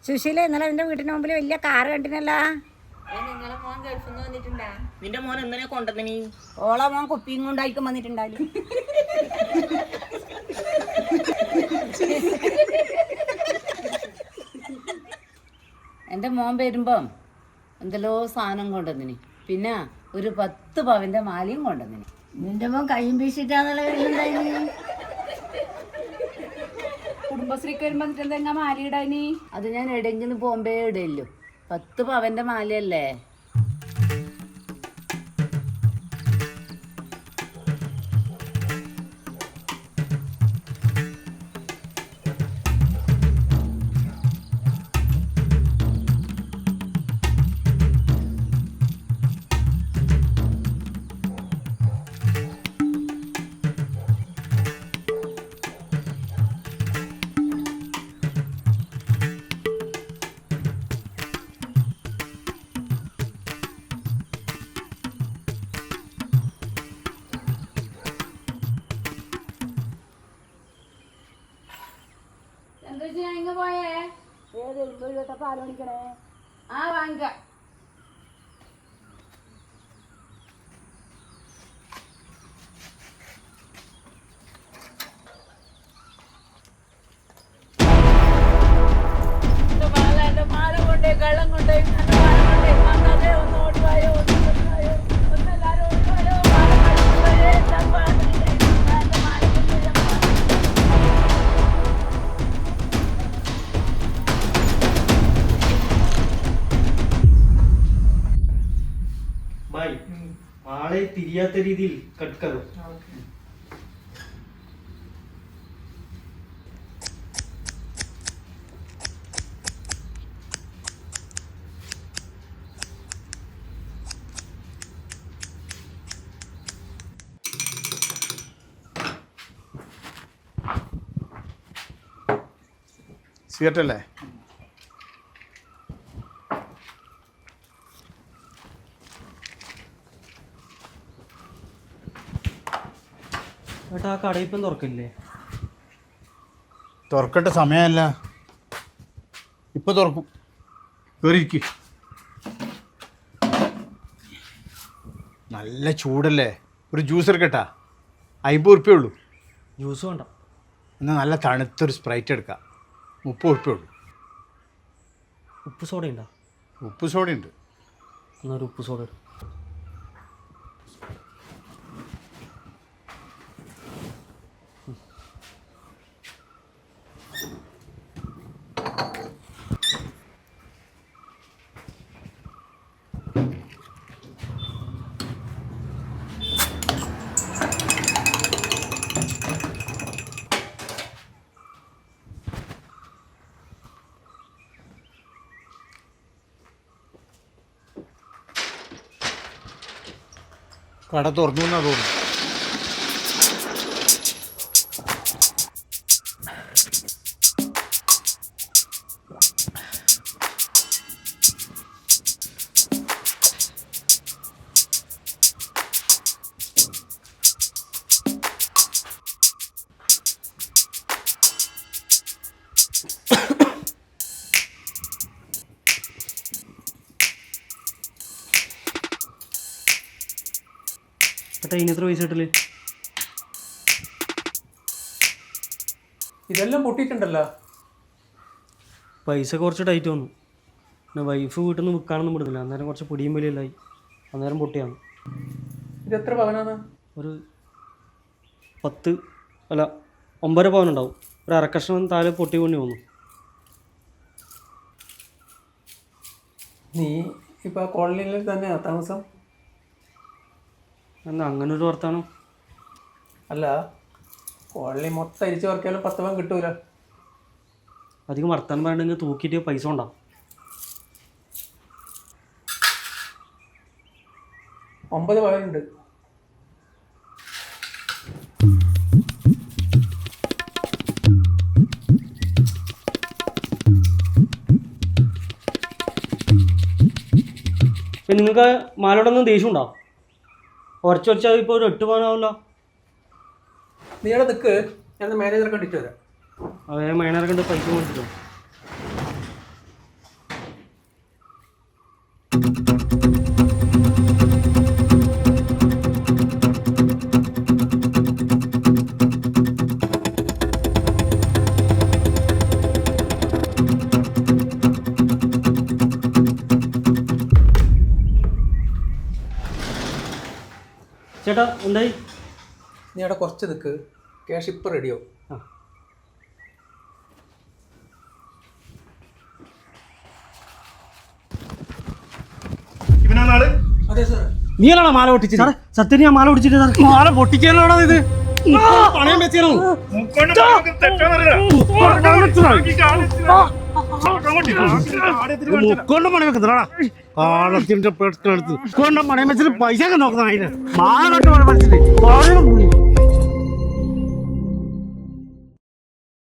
സുശീല ഇന്നലെ നിന്റെ വീട്ടിന് മുമ്പിൽ വലിയ കാറ് കണ്ടിനല്ലോ. നിങ്ങളെ മോൻ ഗൾഫിൽ നിന്ന് വന്നിട്ടുണ്ടാ? നിന്റെ മോൻ എന്തിനാ കൊണ്ടുവന്നീ? ഓളെ മോൻ കുപ്പിയും കൊണ്ടായിരിക്കും വന്നിട്ടുണ്ടായാലും. എൻ്റെ മോൻ വരുമ്പം എന്തെല്ലോ സാധനം കൊണ്ടുവന്നിനി. പിന്നെ ഒരു 10 പവന്റെ മാലയും കൊണ്ടുവന്നിനി. നിന്റെ മോൻ കയ്യും വീശിട്ടാന്നുള്ള വരുന്നുണ്ടായിനി. കുടുംബശ്രീക്ക് വരുമ്പോ എന്തെങ്കിലും മാല ഇടാനി? അത് ഞാൻ എവിടെയെങ്കിലും പോകുമ്പേ ഇടല്ലോ. 10 പവന്റെ മാലയല്ലേ. ആളെ തിരിയാത്ത രീതിയിൽ കട്ട് കറോ. സിഗരറ്റ് അല്ലേ? ഏട്ടാ ആ കട ഇപ്പം തുറക്കില്ലേ? തുറക്കേണ്ട സമയമല്ല, ഇപ്പൊ തുറക്കും. കയറിയിരിക്ക്. നല്ല ചൂടല്ലേ, ഒരു ജ്യൂസ് എടുക്കട്ടാ? 50 ഉറുപ്പ്യേ ഉള്ളൂ. ജ്യൂസ് വേണ്ട, എന്നാൽ നല്ല തണുത്തൊരു സ്പ്രൈറ്റ് എടുക്കാം. 30 ഉറുപ്പ്യേ ഉള്ളൂ. ഉപ്പ് സോഡ ഉണ്ടോ? ഉപ്പ് സോഡ ഉണ്ട്. എന്നൊരു ഉപ്പ് സോഡ എടുക്കും. കട തുറന്നു എന്നാ തോന്നുന്നു. ഏട്ടാ ഇതിനെത്ര പൈസ കിട്ടില്ലേ? ഇതെല്ലാം പൊട്ടിയിട്ടുണ്ടല്ലോ. പൈസ കുറച്ച് ടൈറ്റ് വന്നു. പിന്നെ വൈഫ് വീട്ടിൽ നിന്ന് വിൽക്കാനൊന്നും വിടുന്നില്ല. അന്നേരം കുറച്ച് പൊടിയും വലിയല്ലായി. അന്നേരം പൊട്ടിയാണ്. ഇത് എത്ര പവനാണ്? ഒരു 9 പവൻ ഉണ്ടാവും. ഒരു അരക്കഷ്ണം താഴെ പൊട്ടി കൊണ്ടി വന്നു. നീ ഇപ്പോൾ കോളനിയിൽ തന്നെയാ താമസം? എന്നാ അങ്ങനെ ഒരു വർത്താനം? അല്ല, കോളനി മൊത്തം അരിച്ചു വർക്കിയാലും 10 പവൻ കിട്ടൂല. അധികം വർത്താനം പറയണമെങ്കിൽ തൂക്കിയിട്ട് പൈസ ഉണ്ടാവും. 9 പവനുണ്ട്. നിങ്ങൾക്ക് മാലോടൊന്നും ദേഷ്യം ഉണ്ടാവും? ഉറച്ചൊരച്ചാൽ ഇപ്പോൾ ഒരു 8 പവനാവല്ലോ. നീ അവിടെ നിൽക്ക്, ഞാൻ മാനേജറെ കണ്ടിട്ട് വരാം. അതേ മൈനറെ കണ്ട് പൈസ കൊടുത്തിട്ടോ. ചേട്ടാ എന്തായി? നീ അവിടെ കുറച്ച് നിൽക്ക്, ക്യാഷ് ഇപ്പം റെഡിയാവും. ആ അതെ സാർ. നീയാണോ മാല പൊട്ടിച്ചത്? സാറേ സത്യം ഞാൻ മാല പൊട്ടിച്ചിട്ട് സാർ. മാല പൊട്ടിക്കാനാണോ ഇത്? പണയം വെച്ചാണോ? മുക്കൊണ്ട് പണയം വെക്കുന്നതാടാ. കാലത്തിന്റെ പേടുത്ത് മുക്കൊണ്ട് പണയം വെച്ചിട്ട് പൈസ ഒക്കെ നോക്കുന്നതിന് മാല കൊണ്ട് പണയം വെച്ചിട്ട്